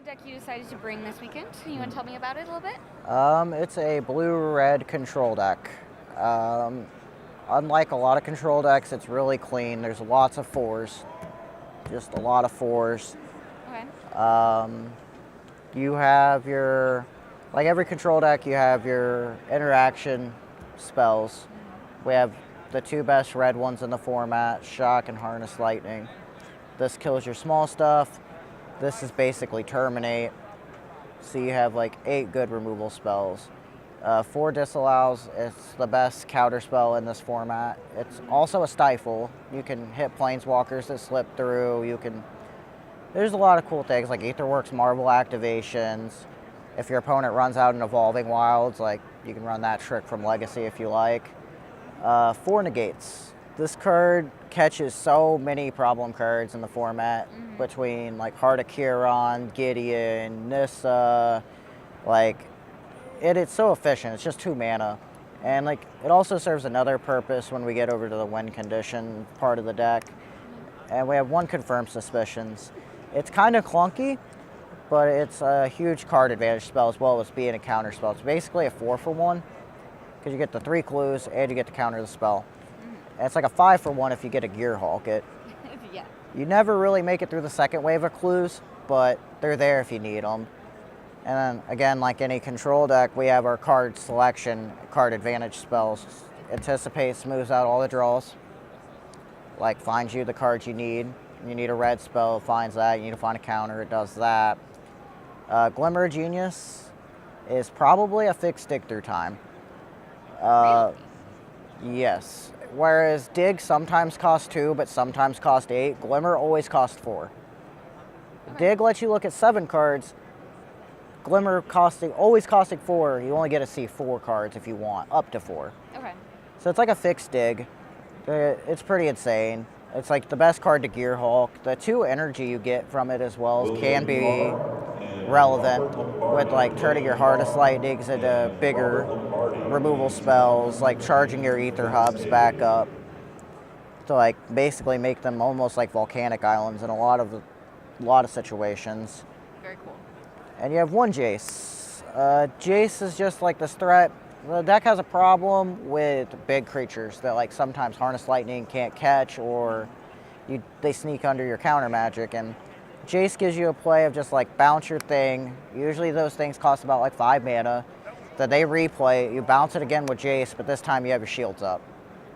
the deck you decided to bring this weekend? You want to tell me about it a little bit? It's a blue-red control deck. Unlike a lot of control decks, it's really clean. There's lots of fours, just a lot of fours. Okay. You have your, like every control deck, you have your interaction spells. We have the two best red ones in the format, Shock and Harness Lightning. This kills your small stuff. This is basically Terminate. So you have like 8 good removal spells. 4 disallows, it's the best counter spell in this format. It's also a stifle. You can hit planeswalkers that slip through. There's a lot of cool things like Aetherworks Marvel activations. If your opponent runs out in Evolving Wilds, like you can run that trick from Legacy if you like. 4 negates. This card catches so many problem cards in the format between like Heart of Kiron, Gideon, Nissa, like it's so efficient. It's just 2 mana. And like it also serves another purpose when we get over to the win condition part of the deck. And we have 1 Confirmed Suspicions. It's kind of clunky, but it's a huge card advantage spell as well as being a counter spell. It's basically a 4-for-1 because you get the 3 clues and you get to counter the spell. And it's like a 5-for-1 if you get a Gearhulk it. Yeah. You never really make it through the second wave of clues, but they're there if you need them. And then again, like any control deck, we have our card selection, card advantage spells. Anticipate smooths out all the draws. Like finds you the cards you need. You need a red spell, it finds that. You need to find a counter, it does that. Glimmer of Genius is probably a fixed dig through time. Really? Yes. Whereas Dig sometimes costs 2, but sometimes costs 8. Glimmer always costs 4. Okay. Dig lets you look at 7 cards. Glimmer always costing 4. You only get to see 4 cards if you want, up to 4. Okay. So it's like a fixed dig. It's pretty insane. It's like the best card to Gearhulk. The 2 energy you get from it as well can be relevant with like turning your Hardest Lightnings into bigger removal spells, like charging your Ether Hubs back up to like basically make them almost like volcanic islands in a lot of situations. Very cool. And you have 1 Jace. Jace is just like this threat. The deck has a problem with big creatures that like sometimes Harness Lightning can't catch or they sneak under your counter magic, and Jace gives you a play of just like bounce your thing. Usually those things cost about like 5 mana. That they replay, you bounce it again with Jace, but this time you have your shields up.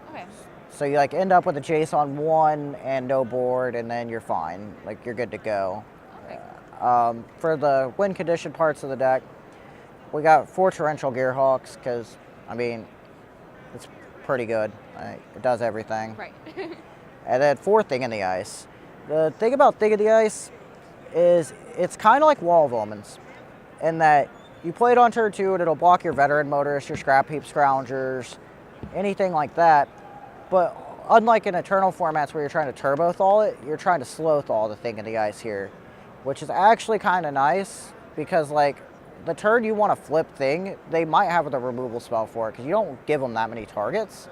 Okay. So you like end up with a Jace on 1 and no board, and then you're fine. Like you're good to go. Okay. For the win condition parts of the deck, we got 4 Torrential Gearhawks because, I mean, it's pretty good. It does everything. Right. And then 4 Thing in the Ice. The thing about Thing in the Ice is it's kind of like Wall of Omens in that you play it on turn 2 and it'll block your Veteran Motorists, your Scrap Heap Scroungers, anything like that. But unlike in Eternal formats where you're trying to turbo thaw it, you're trying to slow thaw the Thing in the Ice here, which is actually kind of nice because like the turn you want to flip Thing, they might have the removal spell for it because you don't give them that many targets,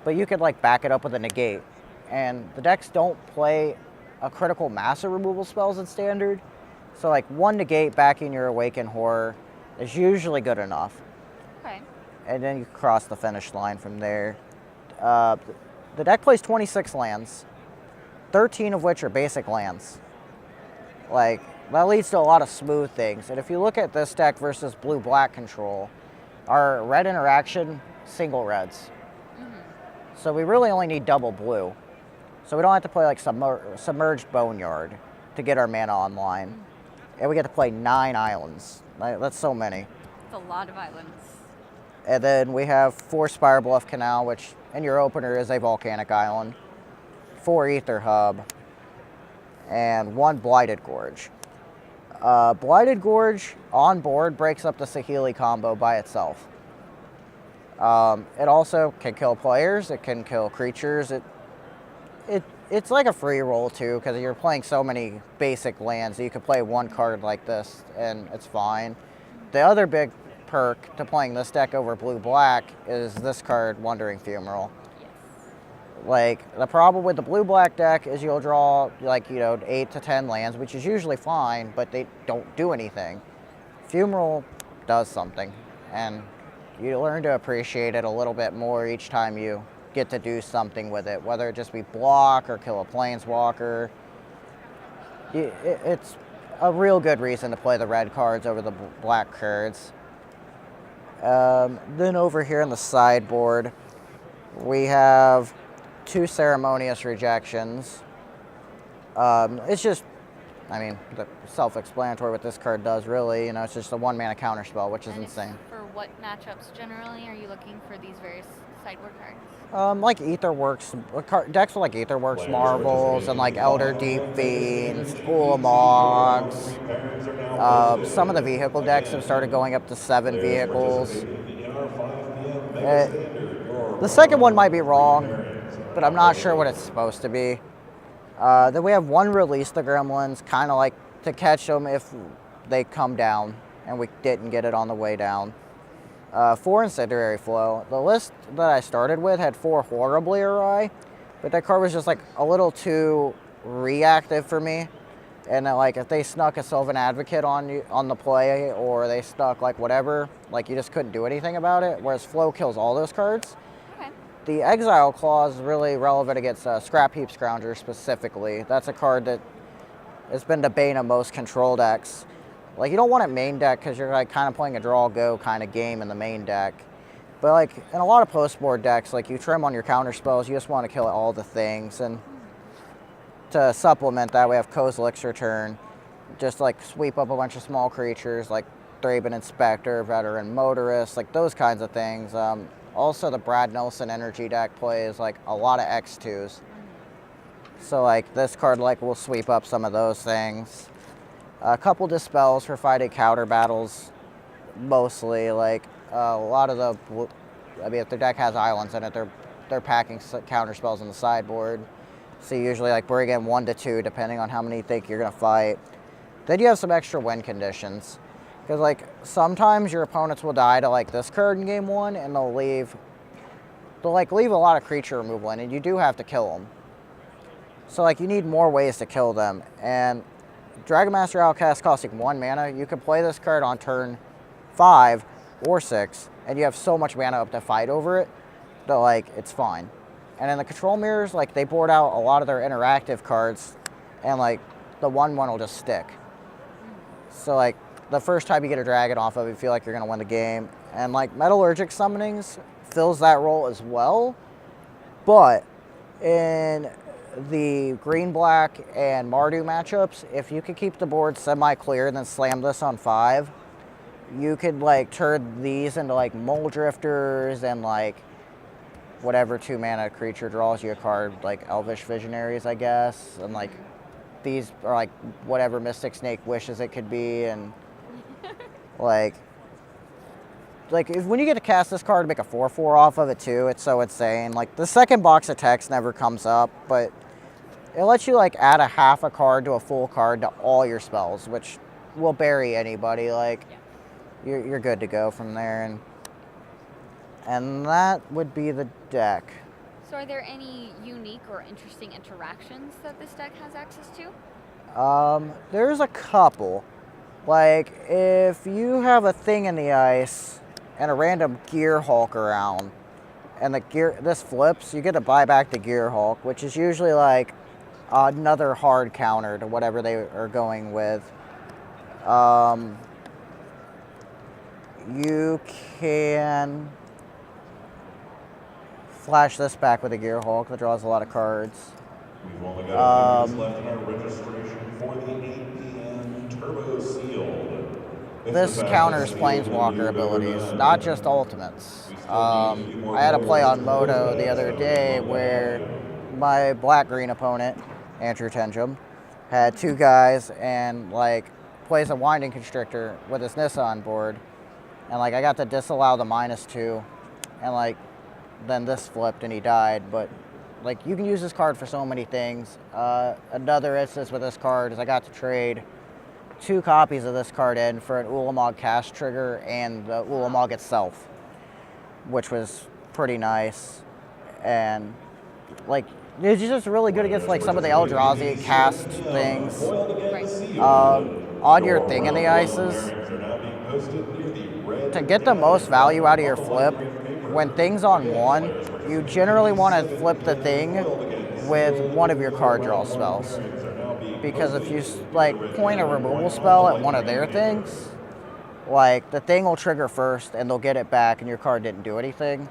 but you could like back it up with a negate. And the decks don't play a critical mass of removal spells in Standard, so like 1 negate backing your Awaken Horror is usually good enough. Okay. And then you cross the finish line from there. The deck plays 26 lands, 13 of which are basic lands. Like, that leads to a lot of smooth things. And if you look at this deck versus blue-black control, our red interaction, single reds. So we really only need double blue. So we don't have to play like Submerged Boneyard to get our mana online. And we get to play 9 islands. That's so many. It's a lot of islands. And then we have 4 Spire Bluff Canal, which in your opener is a volcanic island, 4 Ether Hub, and 1 Blighted Gorge. Blighted Gorge on board breaks up the Saheeli combo by itself. It also can kill players, it can kill creatures. It's like a free roll too, because you're playing so many basic lands that you could play 1 card like this and it's fine. The other big perk to playing this deck over blue-black is this card, Wandering Fumarole. Yes. Like, the problem with the blue-black deck is you'll draw, like, 8 to 10 lands, which is usually fine, but they don't do anything. Fumarole does something, and you learn to appreciate it a little bit more each time you get to do something with it, whether it just be block or kill a planeswalker. It's a real good reason to play the red cards over the black cards. Then over here on the sideboard, we have 2 Ceremonious Rejections. It's just, I mean, self-explanatory what this card does, really. It's just a 1-mana counterspell, which is insane. For what matchups generally are you looking for these various sideboard cards? Like Aetherworks, decks with like Aetherworks Marvels and like Elder Deep Fiends, Ulamogs. Some of the vehicle decks have started going up to 7 vehicles. The second one might be wrong, but I'm not sure what it's supposed to be. Then we have 1 Release the Gremlins, kind of like to catch them if they come down, and we didn't get it on the way down. 4 Incendiary Flow. The list that I started with had 4 Horribly Awry, but that card was just like a little too reactive for me. And like if they snuck a Sylvan Advocate on you on the play, or they stuck like whatever, like you just couldn't do anything about it. Whereas Flow kills all those cards. Okay. The Exile Clause is really relevant against Scrap Heap Scrounger specifically. That's a card that has been the bane of most control decks. Like, you don't want it main deck because you're like kind of playing a draw-go kind of game in the main deck. But like in a lot of post-board decks, like you trim on your counter spells, you just want to kill all the things. And to supplement that, we have Kozilek's Return. Just like sweep up a bunch of small creatures like Thraben Inspector, Veteran Motorist, like those kinds of things. Also, the Brad Nelson energy deck plays like a lot of X2s. So like this card like will sweep up some of those things. A couple Dispels for fighting counter battles, mostly. Like a lot of the, I mean, if their deck has islands in it, they're packing counter spells on the sideboard. So you usually like bring in 1 to 2, depending on how many you think you're gonna fight. Then you have some extra win conditions, because like sometimes your opponents will die to like this card in game 1, and they'll leave a lot of creature removal in, and you do have to kill them. So like you need more ways to kill them, and Dragon Master Outcast costing 1 mana, you can play this card on turn 5 or 6, and you have so much mana up to fight over it that like it's fine. And in the control mirrors, like they board out a lot of their interactive cards, and like the 1/1 will just stick. So like the first time you get a dragon off of it, you feel like you're gonna win the game. And like Metallurgic Summonings fills that role as well, but in the green-black and Mardu matchups, if you could keep the board semi-clear and then slam this on 5, you could like turn these into like Mole Drifters and like whatever 2-mana creature draws you a card, like Elvish Visionaries, I guess, and like these are like whatever Mystic Snake wishes it could be, and like when you get to cast this card, make a 4/4 off of it too. It's so insane. Like the second box of text never comes up, but it lets you like add a half a card to a full card to all your spells, which will bury anybody. Like you're good to go from there, and that would be the deck. So are there any unique or interesting interactions that this deck has access to? There's a couple. Like if you have a thing in the ice and a random Gear Hulk around, and this flips, you get to buy back the Gear Hulk, which is usually like another hard counter to whatever they are going with. You can flash this back with a Gear Hulk that draws a lot of cards. We've only got a few minutes left in our registration for the 8 p.m. Turbo Sealed. This counters Planeswalker abilities, not just ultimates. I had a play on Moto the other day where my black-green opponent, Andrew Tenjum, had 2 guys and like plays a Winding Constrictor with his Nissa on board, and like I got to disallow the -2, and like then this flipped and he died. But like you can use this card for so many things. Another instance with this card is I got to trade 2 copies of this card in for an Ulamog cast trigger and the Ulamog itself, which was pretty nice. And like it's just really good against like some of the Eldrazi cast things. On your thing in the ices, to get the most value out of your flip, when thing's on 1, you generally want to flip the thing with one of your card draw spells. Because if you like point a removal spell at one of their things, like the thing will trigger first and they'll get it back and your card didn't do anything.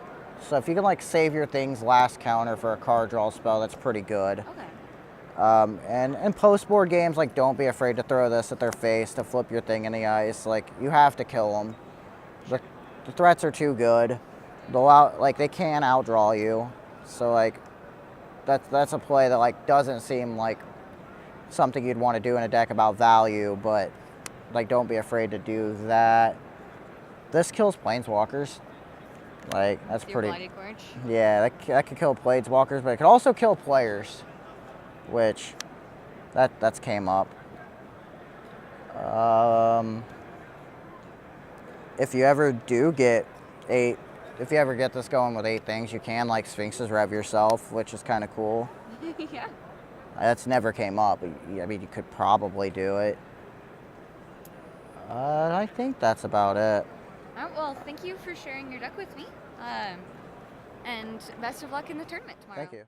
So if you can like save your thing's last counter for a card draw spell, that's pretty good. Okay. And in post-board games, like don't be afraid to throw this at their face to flip your thing in the ice. Like you have to kill them. The threats are too good. They can outdraw you. So like that's a play that like doesn't seem like something you'd want to do in a deck about value, but like don't be afraid to do that. This kills planeswalkers. Like that's pretty. Blighted Gorge. Yeah, that could kill planeswalkers, but it could also kill players, which that's came up. If you ever do get if you ever get this going with 8 things, you can like Sphinx's Rev yourself, which is kind of cool. Yeah. That's never came up. I mean, you could probably do it. I think that's about it. All right, well, thank you for sharing your deck with me. And best of luck in the tournament tomorrow. Thank you.